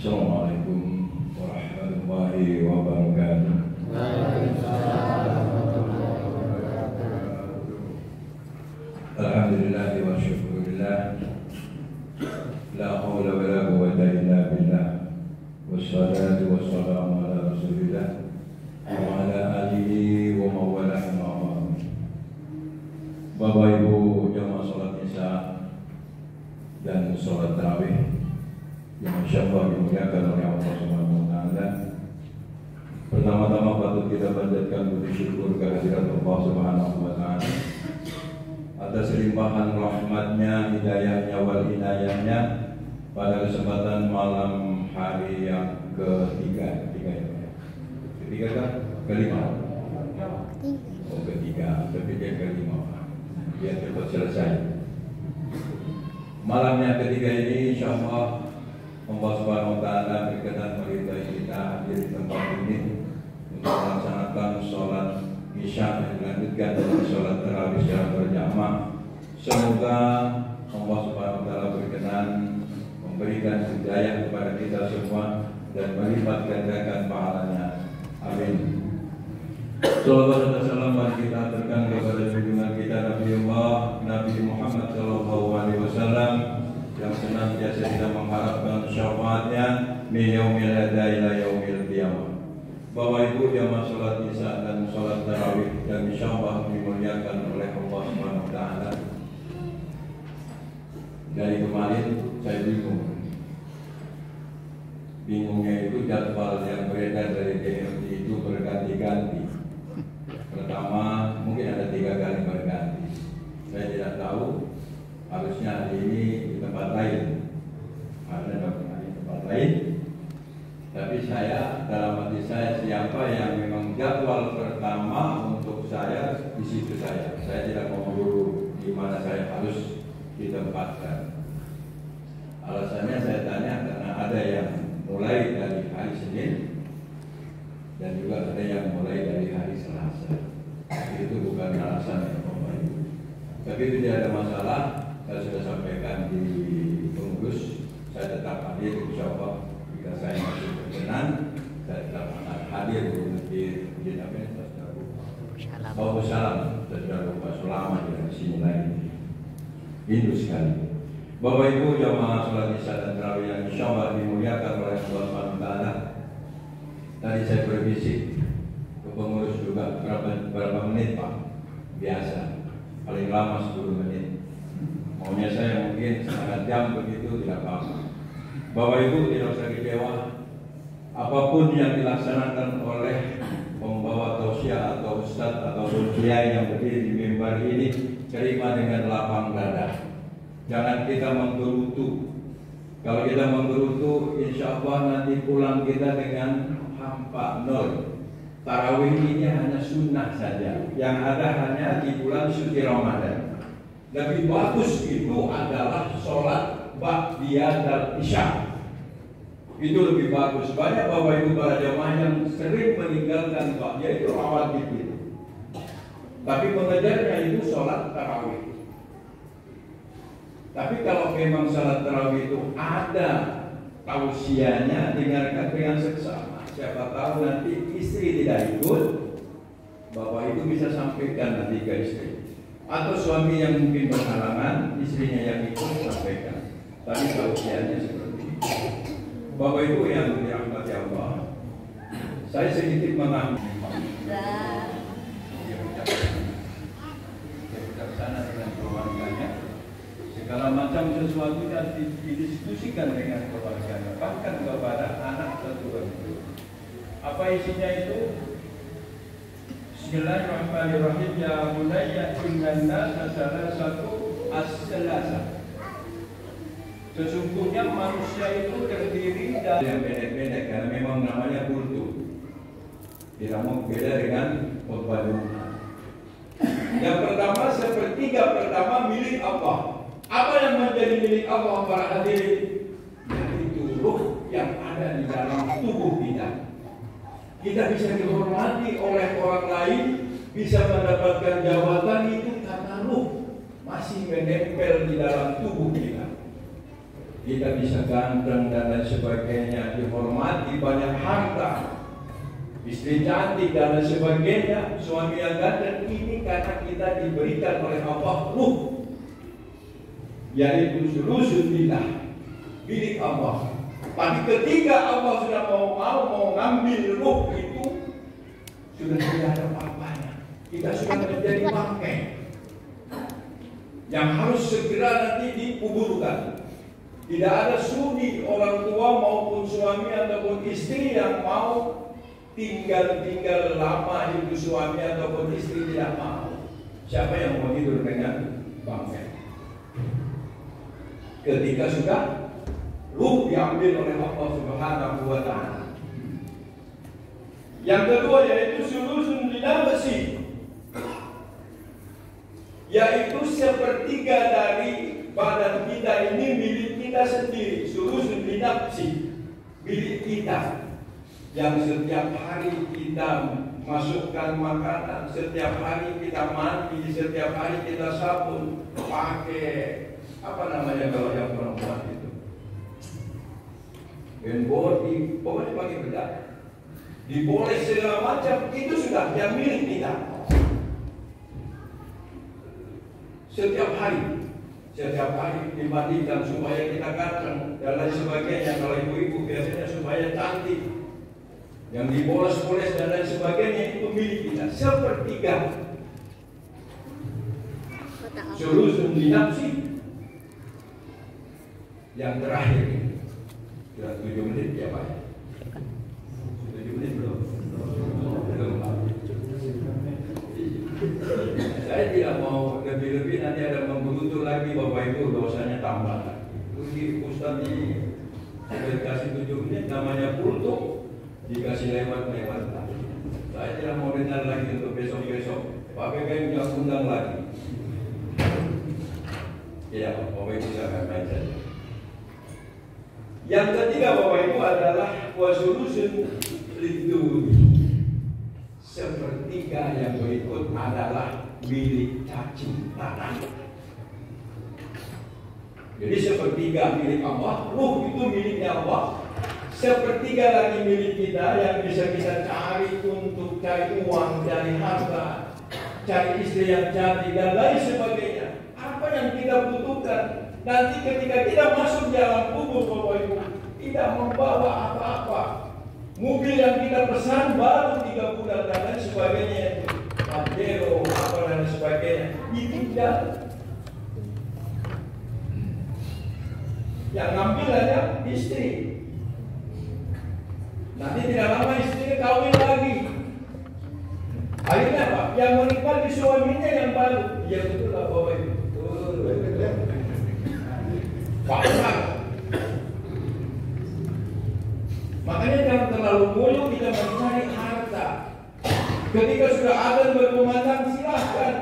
Assalamualaikum warahmatullahi wabarakatuh. Alhamdulillah wa syukurillah. La hawla wa la quwwata illa billah. Wassalatu wassalamu ala rasulillah wa ala alihi wa mawalah ma'am. Bapak Ibu jamaah salat Isya dan salat tarawih yang insyaallah dimuliakan oleh Allah Subhanahu wa taala. Pertama-tama patut kita panjatkan puji syukur kehadirat Allah Subhanahu wa taala atas limpahan rahmatnya, hidayahnya, wal inayahnya pada kesempatan malam hari yang ketiga kan? Kelima. Oh ketiga, tapi dia kelima. Biar cepat selesai. Malam yang ketiga ini insyaallah Allah Subhanahu wa taala berkenan meridai kita hadir di tempat ini untuk melaksanakan sholat Isya yang dilanjutkan dengan sholat tarawih secara berjamaah. Semoga Allah Subhanahu wa taala berkenan memberikan hidayah kepada kita semua dan melipat gandakan pahalanya. Amin. Sallallahu alaihi wasallam kita aturkan kepada junjungan kita Nabi Muhammad sallallahu alaihi wasallam yang senantiasa kita mengharapkan syafaatnya min yaumil hadza ila yaumil qiyamah. Bapak Ibu jamaah salat Isya dan salat tarawih yang insyaallah dimuliakan oleh Allah Subhanahu wa taala. Dari kemarin saya bingungnya itu jadwal yang beredar dari DMT itu berganti-ganti. Pertama mungkin ada 3 kali berganti. Saya tidak tahu harusnya hari ini di tempat lain, ada di tempat lain. Tapi saya dalam hati saya siapa yang memang jadwal pertama untuk saya di situ saya tidak mau dulu di mana saya harus ditempatkan. Alasannya saya tanya karena ada yang mulai dari hari Senin dan juga ada yang mulai dari hari Selasa. Itu bukan alasan yang baik. Tapi itu tidak ada masalah. Saya sudah sampaikan di pengurus, saya tetap hadir insyaallah. Jika saya masih berkenan, saya tetap hadir di Bapak Salam Bapak selama di sini lagi. Rindu sekali. Bapak Ibu jamaah salat Isya dan tarawih yang insyaallah dimuliakan oleh Allah Subhanahu wa taala. Tadi saya berbisik ke pengurus juga berapa menit Pak? Biasa, paling lama 10 menit. Maunya saya mungkin setengah jam begitu tidak apa-apa. Bapak Ibu tidak usah kecewa. Apapun yang dilaksanakan oleh pembawa tausiah atau ustadz atau kiai yang berdiri di mimbar ini, terima dengan lapang dada. Jangan kita menggerutu. Kalau kita menggerutu, insya Allah nanti pulang kita dengan hampa nol. Tarawih ini hanya sunnah saja. Yang ada hanya di bulan suci Ramadan. Lebih bagus itu adalah sholat ba'diyah dan isya. Itu lebih bagus. Banyak bapak ibu para jamaah yang sering meninggalkan ba'diyah itu rawatib itu. Tapi mengejarnya itu sholat tarawih. Tapi kalau memang sholat tarawih itu ada tausiahnya, dengarkan dengan seksama. Siapa tahu nanti istri tidak ikut, bapak itu bisa sampaikan nanti ke istri. Atau suami yang mungkin berhalangan, istrinya yang ikut sampaikan. Tapi tausiahnya seperti itu. Bapak Ibu yang dirahmati Allah, saya sedikit mengambil bijaksana dengan keluarganya. Segala macam sesuatu yang didiskusikan dengan keluarganya, bahkan kepada anak tertua itu. Apa isinya itu? Bismillahirrahmanirrahim. Ya bunayya innan nasa satu as-salasa. Sesungguhnya manusia itu terdiri dari yang beda-beda karena memang namanya kultur. Tidak mau beda dengan khutbah Jumat. Yang pertama, sepertiga pertama milik Allah. Apa yang menjadi milik Allah para hadirin? Yaitu ruh yang ada di dalam tubuh kita. Kita bisa dihormati oleh orang lain, bisa mendapatkan jabatan itu karena ruh masih menempel di dalam tubuh kita. kita bisa ganteng dan lain sebagainya, dihormati, banyak harta, istri cantik dan lain sebagainya, suami yang ganteng. Ini karena kita diberikan oleh Allah ruh, yaitu sulusul billah, milik Allah. Tapi ketika Allah sudah mau ngambil ruh itu, sudah tidak ada apa-apanya. Kita sudah menjadi bangkai yang harus segera nanti dikuburkan. Tidak ada sudi orang tua maupun suami ataupun istri yang mau tinggal lama hidup suami ataupun istri, tidak mau. Siapa yang mau tidur dengan bangkai? Ketika sudah ruh diambil oleh Allah Subhanahu wa Ta'ala. Yang kedua yaitu sulusun linafsi, yaitu sepertiga dari badan kita ini milik kita sendiri. Sulusun linafsi, milik kita, yang setiap hari kita masukkan makanan, setiap hari kita mandi, setiap hari kita sabun, pakai apa namanya kalau yang perempuan itu, body, pokoknya pakai bedak, dipoles segala macam, itu sudah yang milik kita. Setiap hari dimandikan supaya kita ganteng dan lain sebagainya. Kalau ibu-ibu biasanya supaya cantik, yang dipoles-poles dan lain sebagainya, itu milik kita. Sepertiga. Sulusun linafsi. Yang terakhir ini sudah 7 menit ya Pak. 7 menit belum? Belum Pak. Saya tidak mau lebih-lebih, nanti ada membutuh lagi Bapak Ibu, dosanya tambah lagi. Di Ustaz ini saya dikasih 7 menit, namanya kultuk, dikasih lewat-lewat lagi. Saya tidak mau dengar lagi untuk besok-besok. Pak PKM jangan undang lagi. Ya, Bapak Ibu saya main saja. Yang ketiga Bapak Ibu adalah wasulusun liduri. Sepertiga yang berikut adalah milik cacing tanah. Jadi sepertiga milik Allah, ruh itu miliknya Allah. Sepertiga lagi milik kita yang bisa kita cari untuk cari uang, cari harta, cari istri yang cantik dan lain sebagainya. Apa yang kita butuhkan nanti ketika kita masuk di alam kubur Bapak Ibu, tidak membawa apa-apa. Mobil yang kita pesan baru 3 bulan dan lain sebagainya, Pajero apa dan sebagainya, ditinggal. Yang ngambil hanya istri. Nanti tidak lama istrinya kawin lagi. Akhirnya apa? Yang menikmati suaminya yang baru. Iya betul lah Bapak Ibu. Pasang. Makanya jangan terlalu muluk kita mencari harta. Ketika sudah ada berpemandang silahkan.